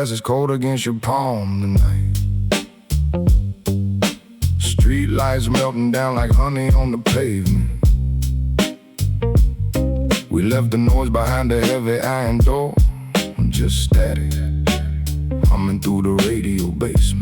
grass is cold against your palm tonight. Street lights melting down like honey on the pavement. We left the noise behind the heavy iron door, just static, humming through the radio basement.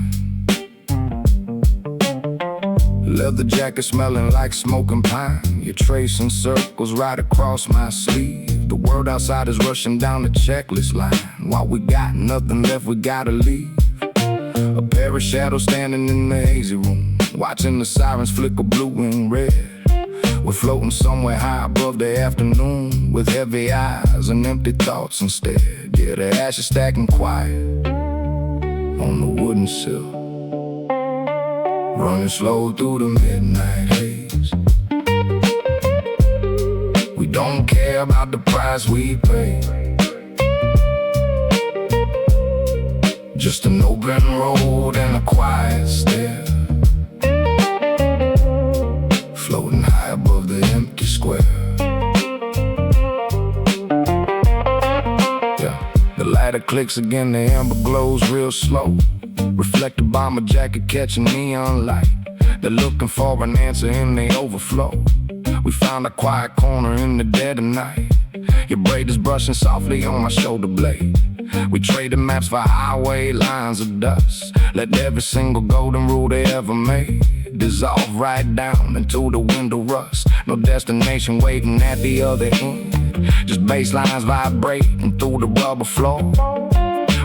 Leather jacket smelling like smoking pine. You're tracing circles right across my sleeve. The world outside is rushing down the checklist line. While we got nothing left, we gotta leave. A pair of shadows standing in the hazy room, watching the sirens flicker blue and red. We're floating somewhere high above the afternoon, with heavy eyes and empty thoughts instead. Yeah, the ashes stacking quiet on the wooden sill, running slow through the midnight haze. We don't care about the price we pay, just an open road and a quiet stare, floating high above the empty square. Yeah, the lighter clicks again, the amber glows real slow. Reflected by my jacket catching neon light. They're looking for an answer in the overflow. We found a quiet corner in the dead of night. Your braid is brushing softly on my shoulder blade. We traded maps for highway lines of dust. Let every single golden rule they ever made dissolve right down into the window rust. No destination waiting at the other end, just bass lines vibrating through the rubber floor.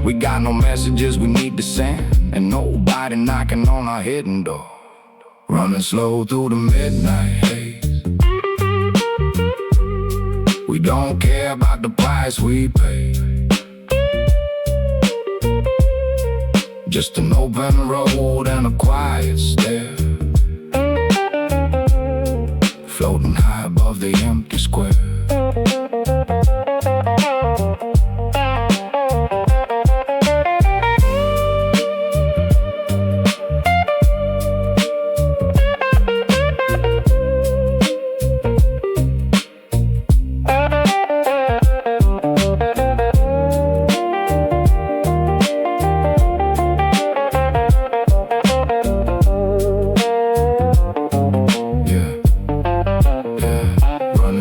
We got no messages we need to send, and nobody knocking on our hidden door. Running slow through the midnight haze. We don't care about the price we pay, just an open road and a quiet stare, floating high above the empty square.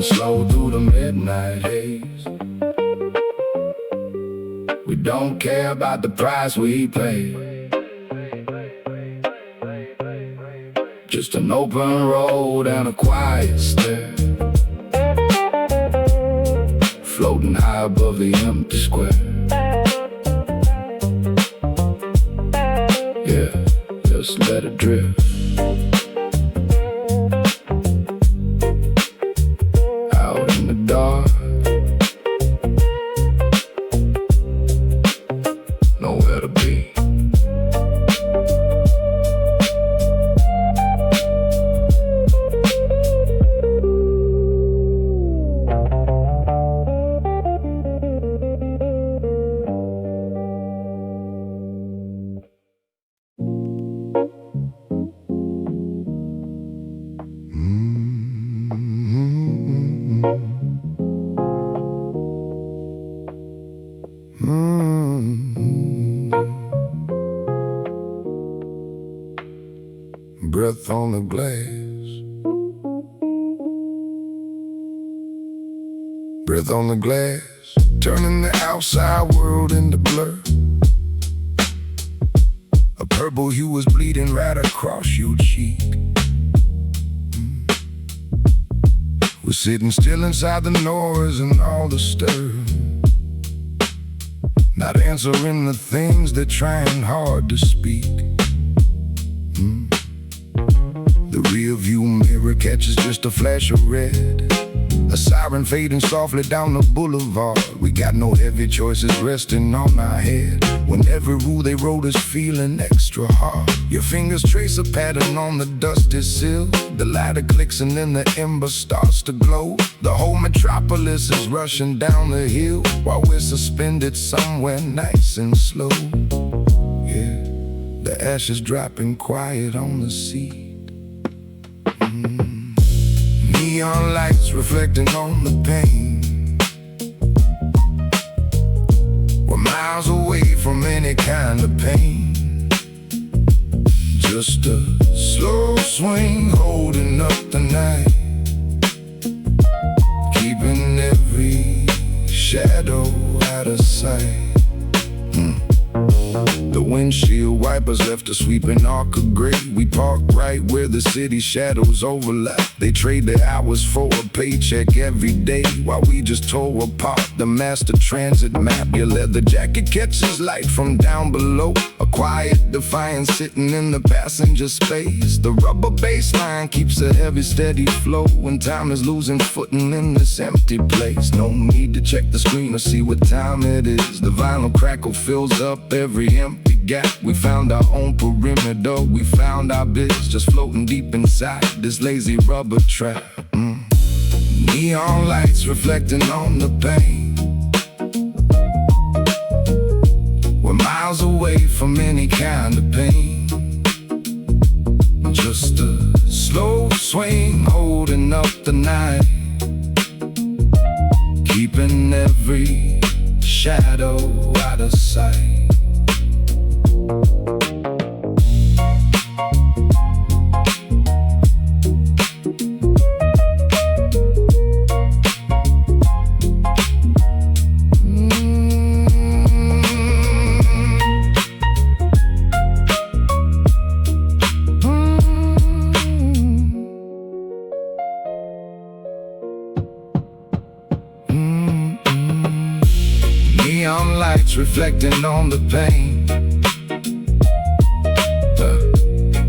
Slow through the midnight haze. We don't care about the price we pay, just an open road and a quiet stare, floating high above the empty square. Yeah, just let it drift. Dark, nowhere to be. Breath on the glass, breath on the glass, turning the outside world into blur. A purple hue was bleeding right across your cheek. We're sitting still inside the noise and all the stir, not answering the things they're trying hard to speak. The rearview mirror catches just a flash of red, a siren fading softly down the boulevard. We got no heavy choices resting on our head, when every rule they wrote is feeling extra hard. Your fingers trace a pattern on the dusty sill. The lighter clicks and then the ember starts to glow. The whole metropolis is rushing down the hill, while we're suspended somewhere nice and slow. Yeah, the ashes dropping quiet on the seat. Neon lights reflecting on the pain, where my miles away from any kind of pain. Just a slow swing holding up the night, keeping every shadow out of sight. The windshield wipers left a sweeping arc of gray. We parked right where the city shadows overlap. They trade their hours for a paycheck every day, while we just tore apart the master transit map. Your leather jacket catches light from down below, a quiet defiance sitting in the passenger space. The rubber baseline keeps a heavy steady flow when time is losing footing in this empty place. No need to check the screen or see what time it is. The vinyl crackle fills up every empty gap. We found our own perimeter, we found our biz, just floating deep inside this lazy rubber trap. Neon lights reflecting on the pain. We're miles away from any kind of pain. Just a slow swing holding up the night, keeping every shadow out of sight. Neon lights reflecting on the pain.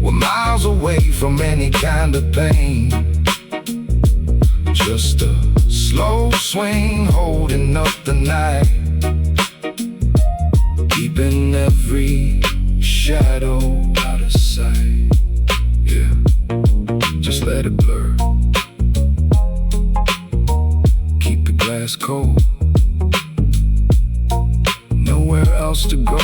We're miles away from any kind of pain. Just a slow swing holding up the night, keeping every shadow out of sight. Yeah, just let it blur. Keep the glass cold, nowhere else to go.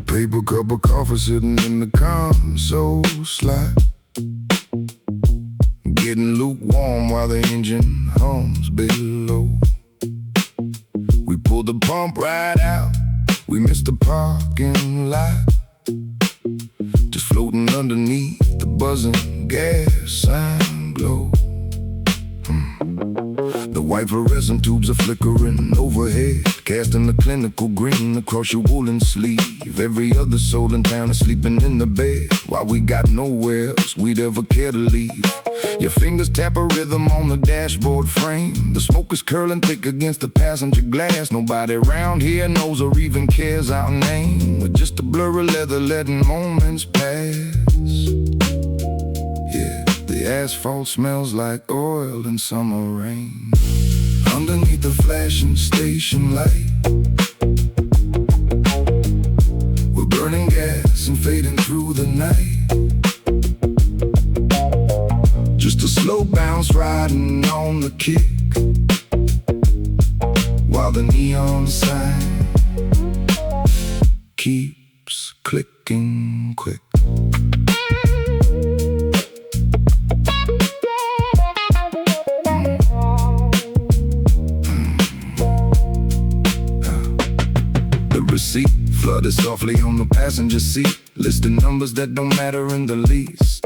Paper cup of coffee sitting in the console slide, getting lukewarm while the engine hums below. We pulled the pump right out, we missed the parking lot, just floating underneath the buzzing gas sign glow. The white fluorescent tubes are flickering overhead, casting a clinical green across your woolen sleeve. Every other soul in town is sleeping in the bed, while we got nowhere else we'd ever care to leave. Your fingers tap a rhythm on the dashboard frame. The smoke is curling thick against the passenger glass. Nobody around here knows or even cares our name. We're just a blur of leather letting moments pass. Yeah, the asphalt smells like oil in summer rain. Underneath the flashing station light, we're burning gas and fading through the night. Just a slow bounce riding on the kick, while the neon sign keeps clicking quick. Receipt flooded softly on the passenger seat, listing numbers that don't matter in the least.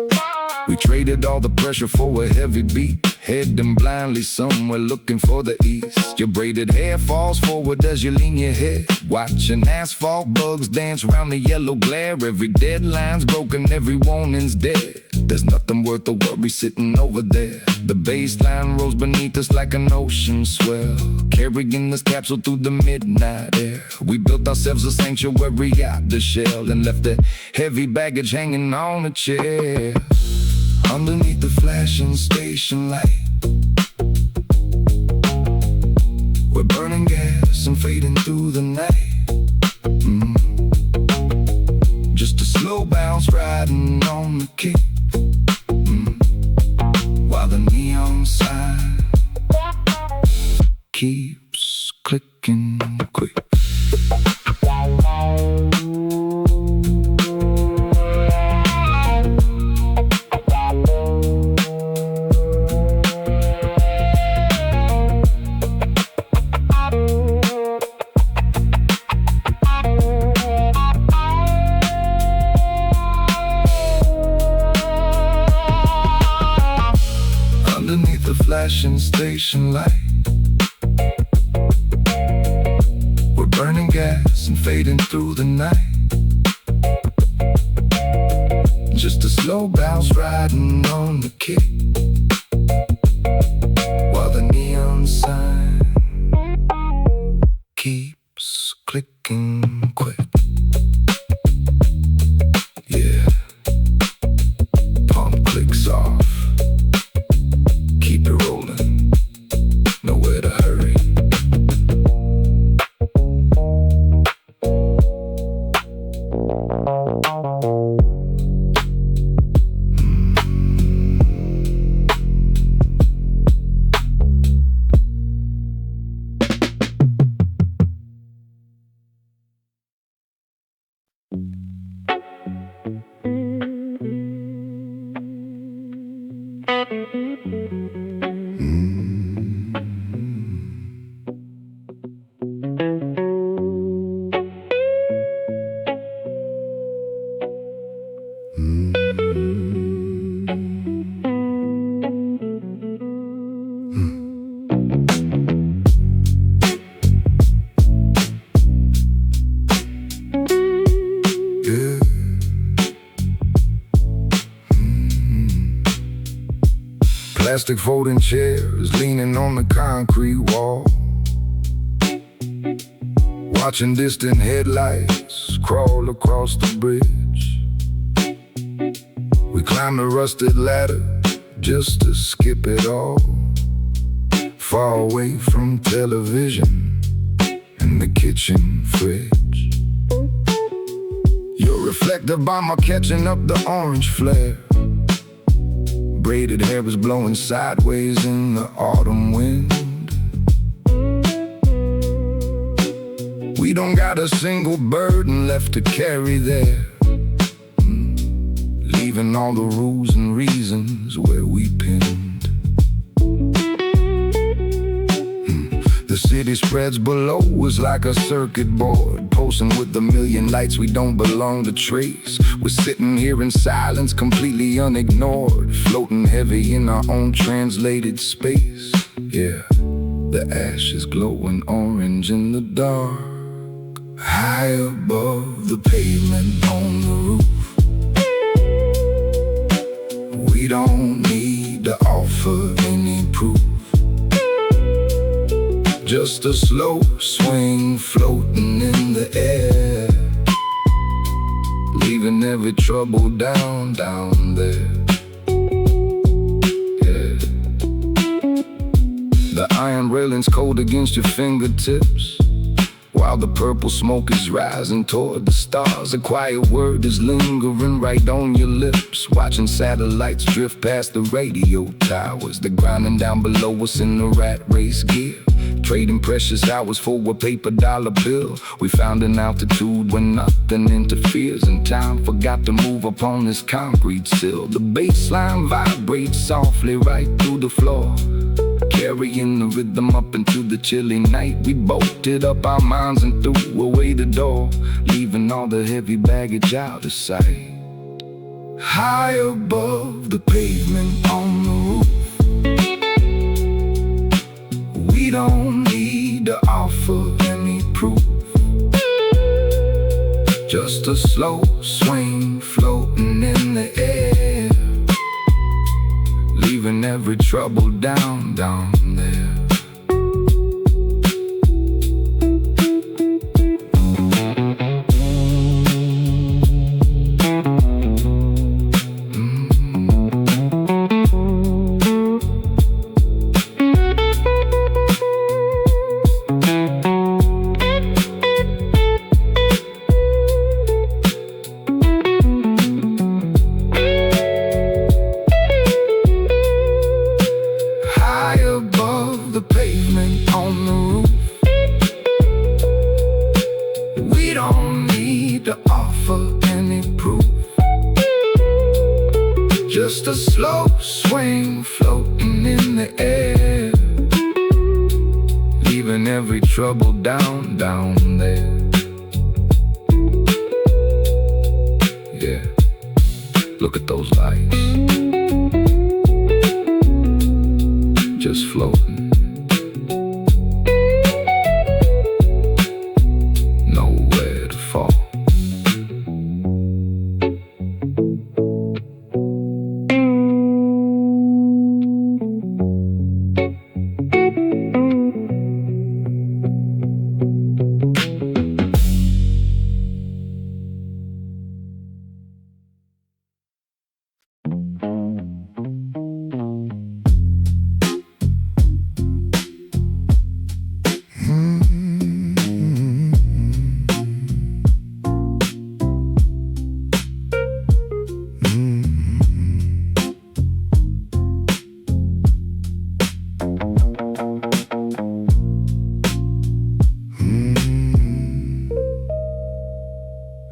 We traded all the pressure for a heavy beat, heading blindly somewhere looking for the east. Your braided hair falls forward as you lean your head, watching asphalt bugs dance around the yellow glare. Every deadline's broken, every warning's dead. There's nothing worth the worry sitting over there. The baseline rolls beneath us like an ocean swell, carrying this capsule through the midnight air. We built ourselves a sanctuary out the shell and left the heavy baggage hanging on a chair. Underneath the flashing station light, we're burning gas and fading through the night. Just a slow bounce riding on the kick, while the neon sign keeps clicking quick. Underneath the flashing station light, we're burning gas and fading through the night. Just a slow bounce riding on the kick, while the neon sign keeps clicking quick. Yeah, pump clicks off. Keep it rolling, nowhere to hurry. Plastic folding chairs leaning on the concrete wall, watching distant headlights crawl across the bridge. We climb the rusted ladder just to skip it all, far away from television and the kitchen fridge. Your reflective bomber catching up the orange flare. Braided hair was blowing sideways in the autumn wind. We don't got a single burden left to carry there, leaving all the rules and reasons where we pinned. The city spreads below us like a circuit board, pulsing with a million lights we don't belong to trace. We're sitting here in silence, completely unignored, floating heavy in our own translated space. Yeah, the ash is glowing orange in the dark, high above the pavement on the roof. We don't need to offer any proof, just a slow swing floating in the air, leaving every trouble down there. Yeah. The iron railing's cold against your fingertips, while the purple smoke is rising toward the stars. A quiet word is lingering right on your lips, watching satellites drift past the radio towers. They're grinding down below us in the rat race gear, trading precious hours for a paper dollar bill. We found an altitude where nothing interferes, and time forgot to move upon this concrete sill. The bassline vibrates softly right through the floor, carrying the rhythm up into the chilly night. We bolted up our minds and threw away the door, leaving all the heavy baggage out of sight. High above the pavement on the roof, don't need to offer any proof, just a slow swing floating in the air, leaving every trouble down there. Just a slow swing floating in the air, leaving every trouble down there. Yeah, look at those lights, just floating, nowhere to fall.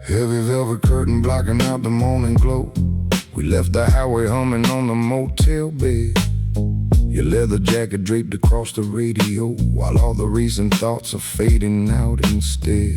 Heavy velvet curtain blocking out the morning glow. We left the highway humming on the motel bed, your leather jacket draped across the radio, while all the recent thoughts are fading out instead.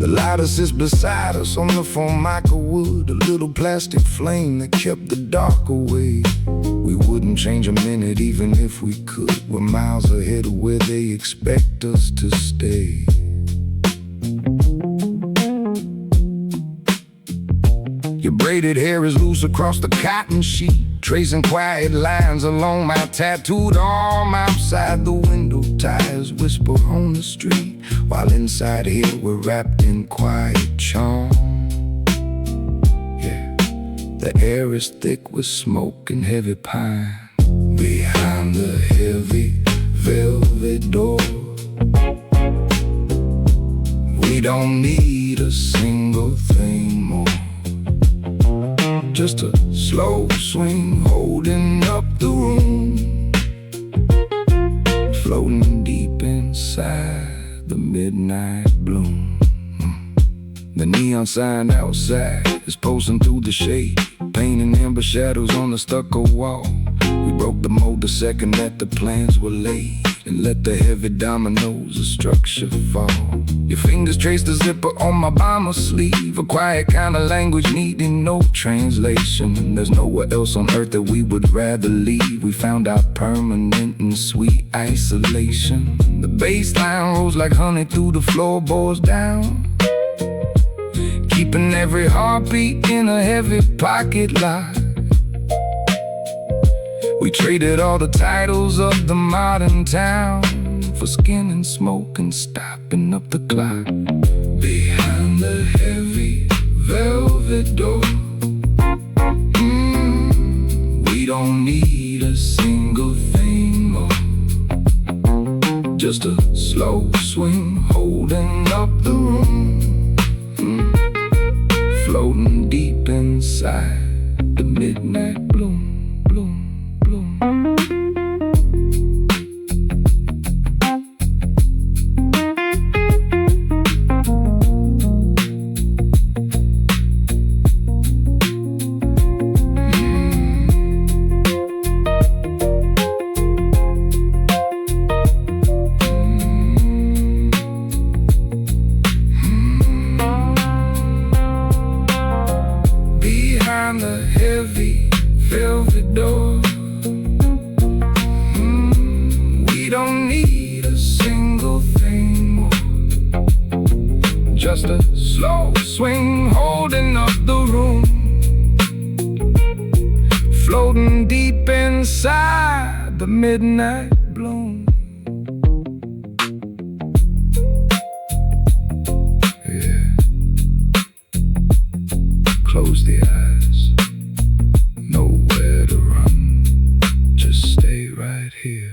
The lighter sits beside us on the formica wood, a little plastic flame that kept the dark away. We wouldn't change a minute even if we could. We're miles ahead of where they expect us to stay. Your braided hair is loose across the cotton sheet, tracing quiet lines along my tattooed arm. Outside the window, tires whisper on the street, while inside here we're wrapped in quiet charm. Yeah, the air is thick with smoke and heavy pine. Behind the heavy velvet door, we don't need a single thing more. Just a slow swing holding up the room, floating deep inside the midnight bloom. The neon sign outside is posting through the shade, painting amber shadows on the stucco wall. We broke the mold the second that the plans were laid, and let the heavy dominoes of structure fall. Your fingers trace the zipper on my bomber sleeve, a quiet kind of language needing no translation. There's nowhere else on earth that we would rather leave. We found our permanent and sweet isolation. The bass line rolls like honey through the floorboards down, keeping every heartbeat in a heavy pocket lock. We traded all the titles of the modern town for skin and smoke and stopping up the clock. Behind the heavy velvet door, we don't need a single thing more. Just a slow swing holding up the room, floating deep inside the midnight bloom. Behind the heavy floating deep inside the midnight bloom. Yeah. Close the eyes, nowhere to run, just stay right here.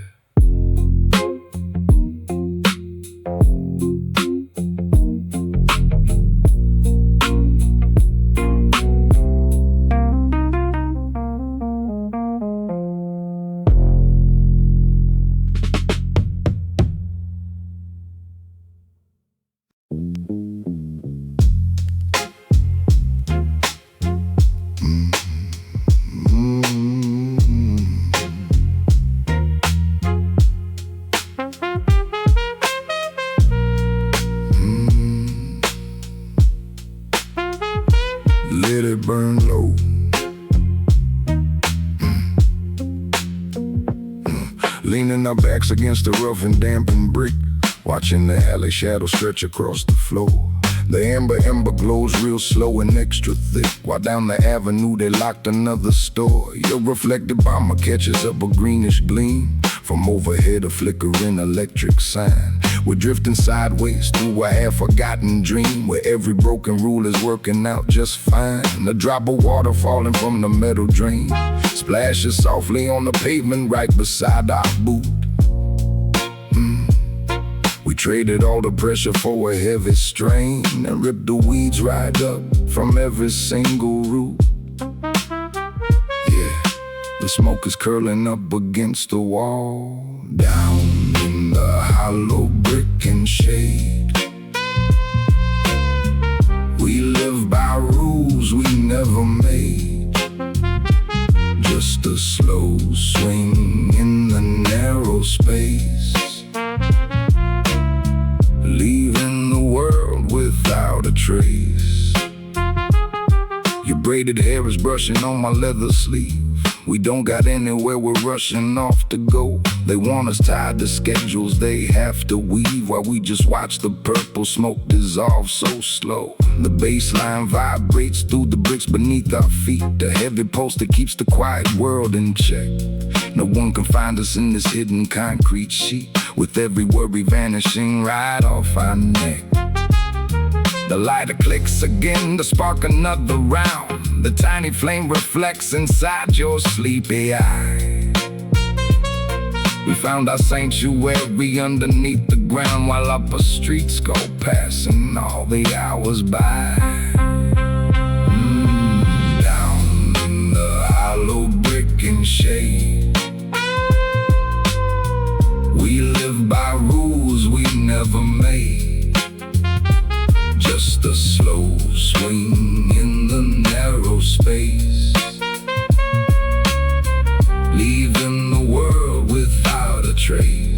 Let it burn low. Leaning our backs against the rough and dampened brick, watching the alley shadow stretch across the floor. The ember glows real slow and extra thick, while down the avenue they locked another store. Your reflected bomber catches up a greenish gleam from overhead, a flickering electric sign. We're drifting sideways through a half-forgotten dream, where every broken rule is working out just fine. A drop of water falling from the metal drain splashes softly on the pavement right beside our boot. We traded all the pressure for a heavy strain and ripped the weeds right up from every single root. Yeah, the smoke is curling up against the wall, down in the hollow brick and shade. We live by rules we never made, just a slow swing in the narrow space, leaving the world without a trace. Your braided hair is brushing on my leather sleeve. We don't got anywhere, we're rushing off to go. They want us tied to schedules they have to weave, while we just watch the purple smoke dissolve so slow. The baseline vibrates through the bricks beneath our feet, the heavy pulse that keeps the quiet world in check. No one can find us in this hidden concrete sheet, with every worry vanishing right off our neck. The lighter clicks again to spark another round. The tiny flame reflects inside your sleepy eye. We found our sanctuary underneath the ground, while upper streets go passing all the hours by. Down in the hollow brick and shade, we live by rules we never made, just a slow swing in the narrow space, leaving the world without a trace.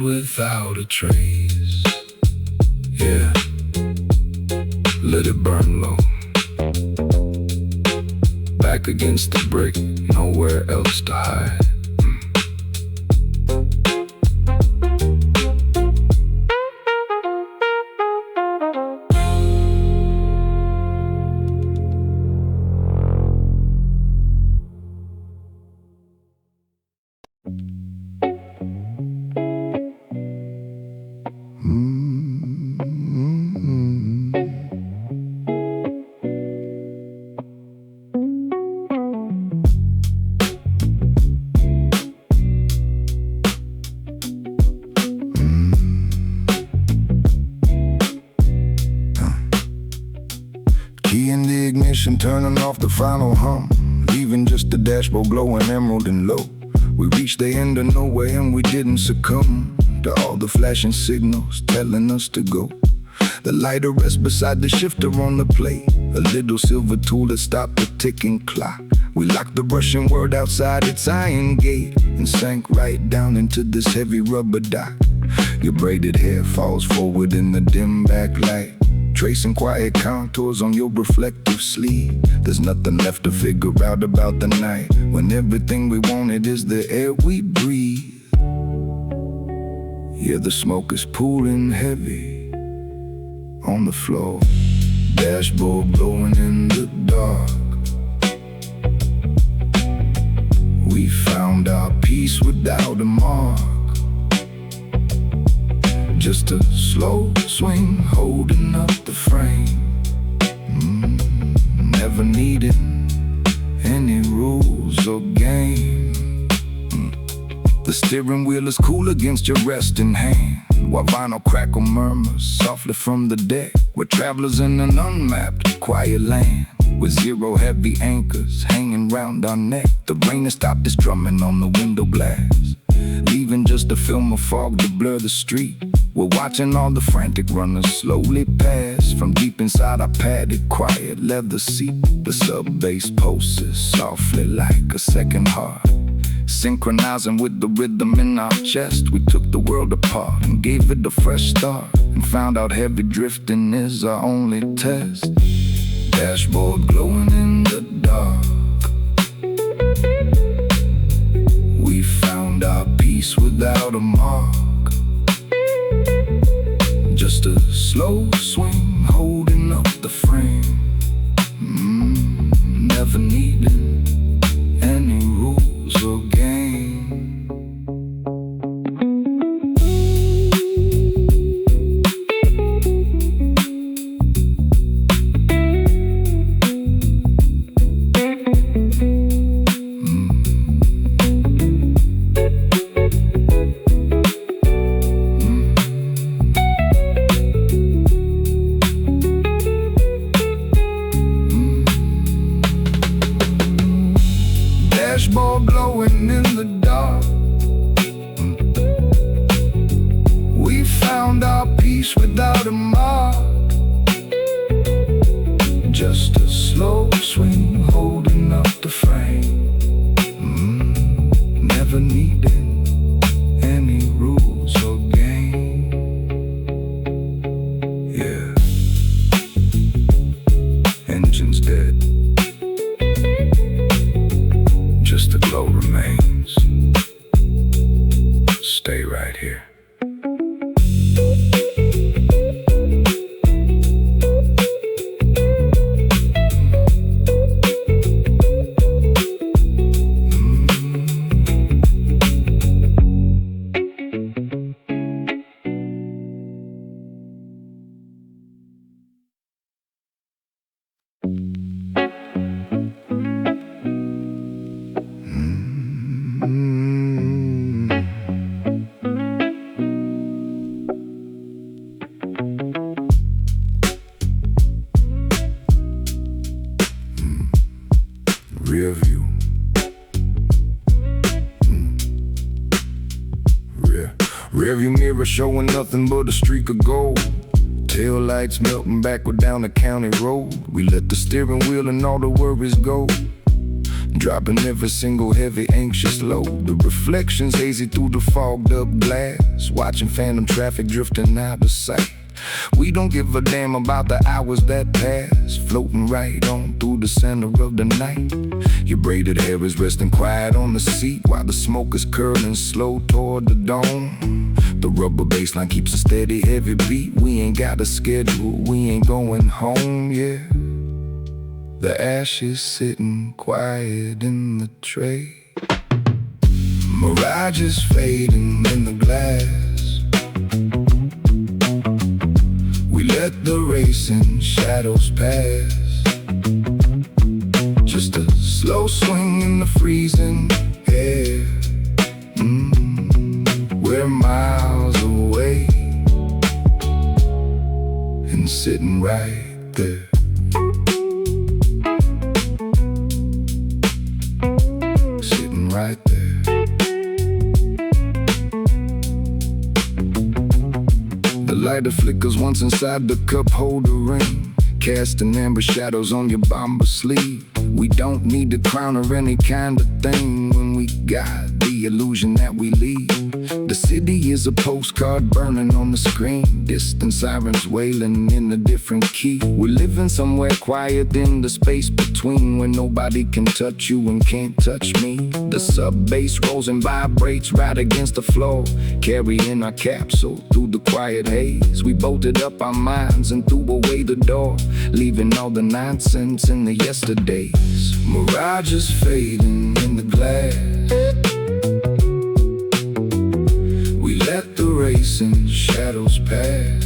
Without a trace. Yeah, let it burn low. Back against the brick, nowhere else to hide. Key in the ignition, turning off the final hum, leaving leaving just the dashboard glowing emerald and low. We reached the end of nowhere and we didn't succumb to all the flashing signals telling us to go. The lighter rests beside the shifter on the plate, a little silver tool that stopped the ticking clock. We locked the Russian word outside its iron gate and sank right down into this heavy rubber dock. Your braided hair falls forward in the dim backlight, tracing quiet contours on your reflective sleeve. There's nothing left to figure out about the night, when everything we wanted is the air we breathe. Yeah, the smoke is pooling heavy on the floor, dashboard glowing in the dark. We found our peace without a mark, just a slow swing holding up the frame. Never needed any rules or game. The steering wheel is cool against your resting hand, while vinyl crackle murmurs softly from the deck. We're travelers in an unmapped, quiet land, with zero heavy anchors hanging round our neck. The rain has stopped its drumming on the window glass, leaving just a film of fog to blur the street. We're watching all the frantic runners slowly pass from deep inside our padded, quiet leather seat. The sub-bass pulses softly like a second heart, synchronizing with the rhythm in our chest. We took the world apart and gave it a fresh start, and found out heavy drifting is our only test. Dashboard glowing in the dark, we found our peace without a mark, just a slow swing holding up the frame. Never needed any rules or game. Dashboard glowing in the dark, we found our peace without a mark, just a slow swing holding up the frame. Never needed any rules or game. Yeah, engine's dead, just the glow remains. Stay right here. Rearview. Rearview mirror showing nothing but a streak of gold. Tail lights melting backward down the county road. We let the steering wheel and all the worries go, dropping every single heavy, anxious load. The reflections hazy through the fogged up glass, watching phantom traffic drifting out of sight. We don't give a damn about the hours that pass, floating right on through the center of the night. Your braided hair is resting quiet on the seat, while the smoke is curling slow toward the dome. The rubber baseline keeps a steady, heavy beat. We ain't got a schedule, we ain't going home, yeah. The ashes sitting quiet in the tray. Mirage is fading in the glass. We let the racing shadows pass, just a slow swing in the freezing air. We're miles away and sitting right there. right there. The lighter flickers once inside the cup holder ring, casting amber shadows on your bomber sleeve. We don't need the crown or any kind of thing when we got the illusion that we leave. The city is a postcard burning on the screen, distant sirens wailing in a different key. We're living somewhere quiet in the space between, where nobody can touch you and can't touch me. The sub bass rolls and vibrates right against the floor, carrying our capsule through the quiet haze. We bolted up our minds and threw away the door, leaving all the nonsense in the yesterdays. Mirages fading in the glass, we let the racing shadows pass.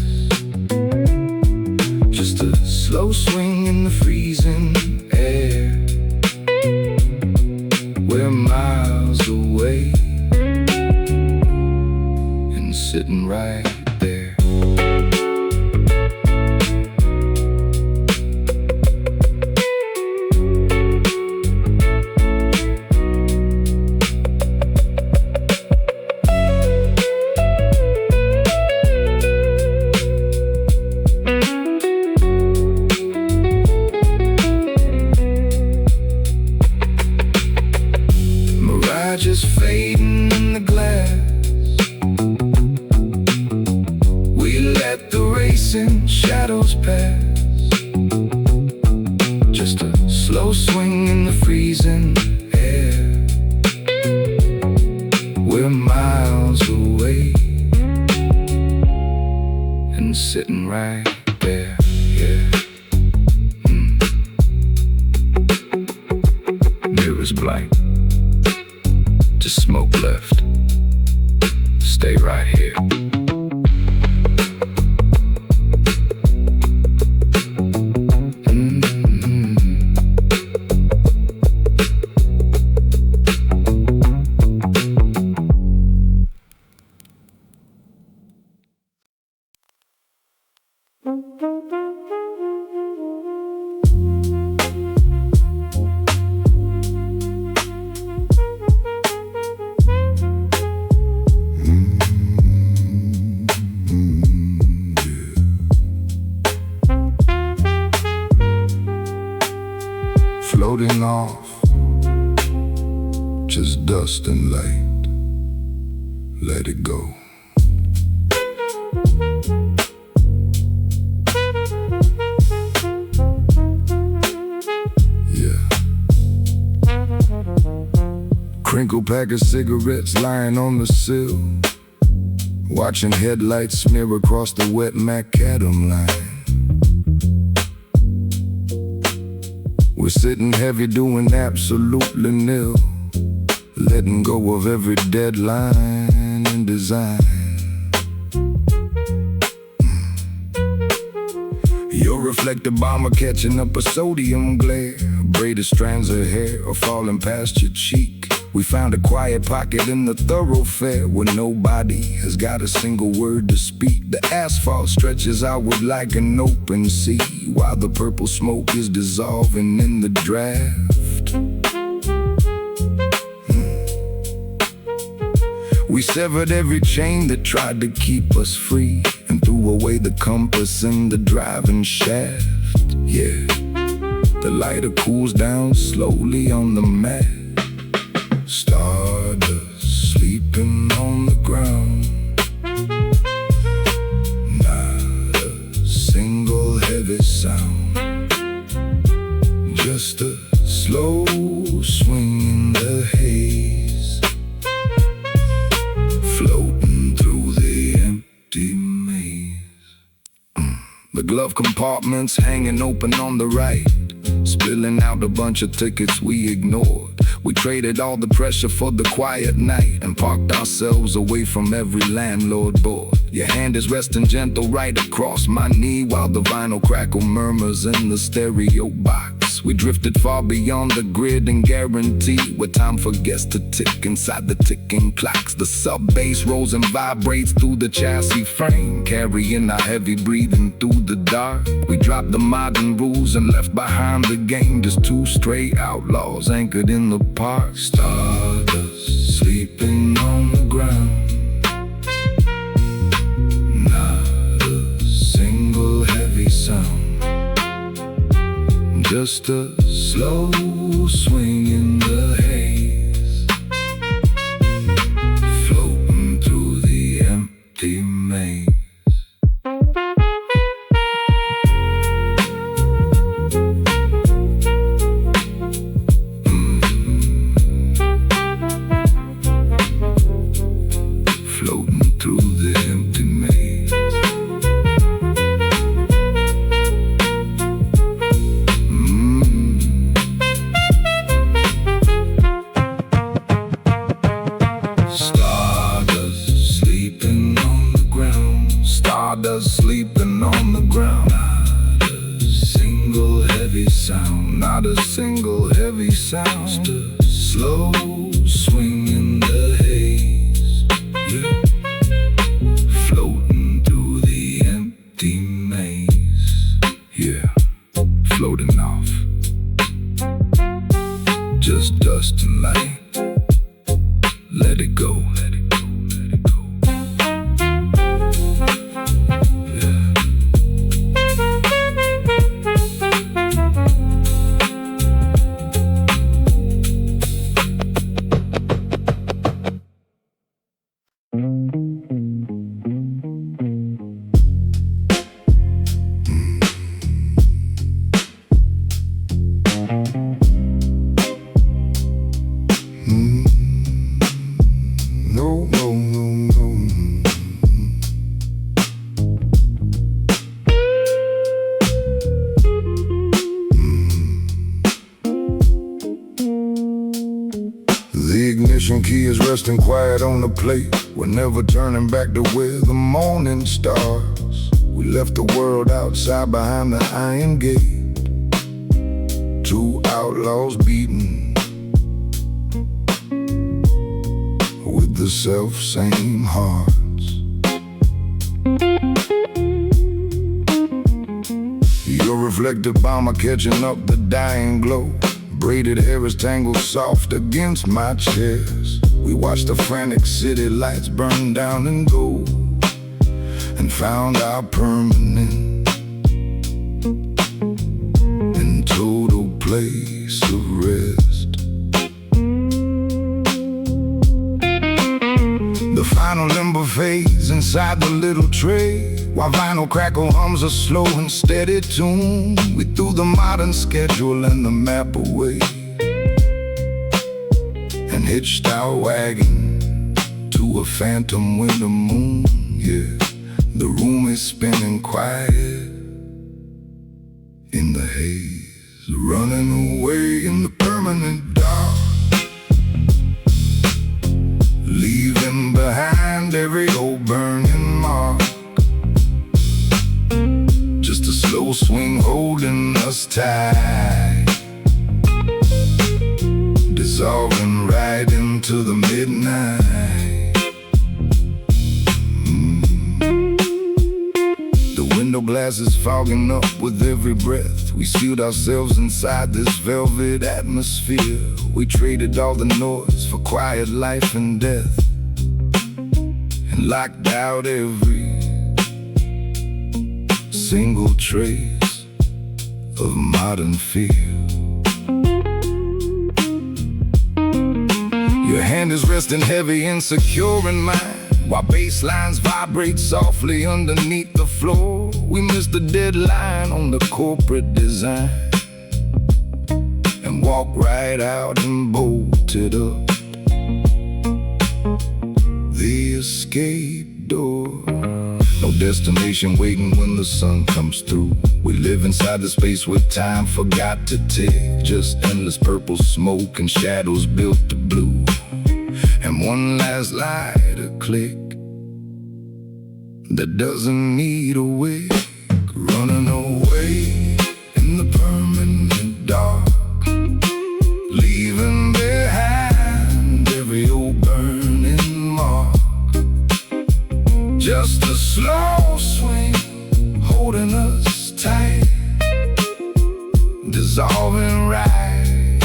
Just a slow swing in the freezing air, we're miles away and sitting right there. Just fading in the glass, we let the racing shadows pass. Just a slow swing in the freezing air, we're miles away and sitting right there, yeah. Mirrors blank, just smoke left. Stay right here. Floating off, just dust and light, let it go. Yeah. Crinkle pack of cigarettes lying on the sill, watching headlights smear across the wet macadam line. We're sitting heavy doing absolutely nil, letting go of every deadline and design. Your reflector bomber catching up a sodium glare, braided strands of hair are falling past your cheek. We found a quiet pocket in the thoroughfare where nobody has got a single word to speak. The asphalt stretches outward like an open sea, while the purple smoke is dissolving in the draft. We severed every chain that tried to keep us free, and threw away the compass and the driving shaft. Yeah, the lighter cools down slowly on the mat. Stardust sleeping on the ground, not a single heavy sound, just a slow swing in the haze, floating through the empty maze. The glove compartments hanging open on the right, spilling out a bunch of tickets we ignored. We traded all the pressure for the quiet night, and parked ourselves away from every landlord board. Your hand is resting gentle right across my knee, while the vinyl crackle murmurs in the stereo box. We drifted far beyond the grid and guarantee, where time forgets to tick inside the ticking clocks. The sub-bass rolls and vibrates through the chassis frame, carrying our heavy breathing through the dark. We dropped the modern rules and left behind the game, just two stray outlaws anchored in the park. Stardust Just a slow swing in the haze, floating through the empty maze. Floating through the empty maze. Stardust sleeping on the ground. Stardust sleeping on the ground. Not a single heavy sound. Not a single heavy sound. Just a slow swing in the haze. Yeah. Floating through the empty maze. Yeah, floating off. Just dust and light. Let it go, let it go, let it go. Yeah. No, no, no, no. The ignition key is resting quiet on the plate. We're never turning back to where the morning stars. We left the world outside behind the iron gate. Two outlaws beating with the self-same hearts. Your reflective bomber catching up the dying glow. Braided hair is tangled soft against my chest. We watched the frantic city lights burn down and go, and found our permanent and total place of rest. The final limber fades inside the little tray, while vinyl crackle hums a slow and steady tune. We threw the modern schedule and the map away, and hitched our wagon to a phantom winter moon. Yeah, the room is spinning quiet in the haze, running away in the permanent dark, leaving behind every old burning mark. Just a slow swing holding us tight, dissolving right into the midnight. The window glass is fogging up with every breath. We sealed ourselves inside this velvet atmosphere. We traded all the noise for quiet life and death, and locked out every single trace of modern fear. Your hand is resting heavy and secure in mine, while bass lines vibrate softly underneath the floor. We missed the deadline on the corporate design, and walked right out and bolted up the escape door. No destination waiting when the sun comes through. We live inside the space where time forgot to tick. Just endless purple smoke and shadows built to blue, and one last light, a click that doesn't need a wick. Running away in the permanent dark, leaving behind every old burning mark. Just a slow swing holding us tight, dissolving right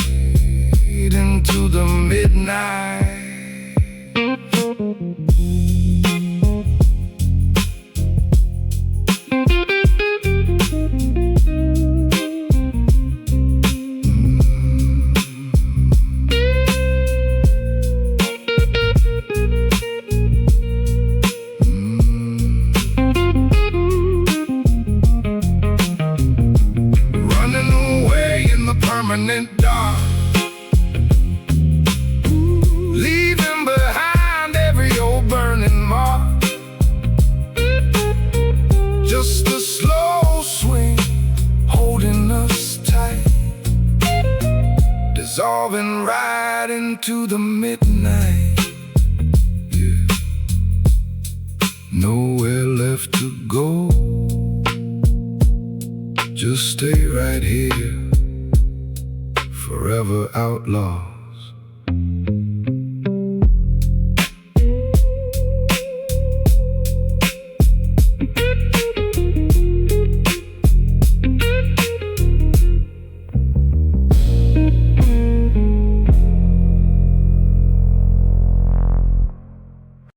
into the midnight. tonight. Yeah. Nowhere left to go. Just stay right here, forever outlaw.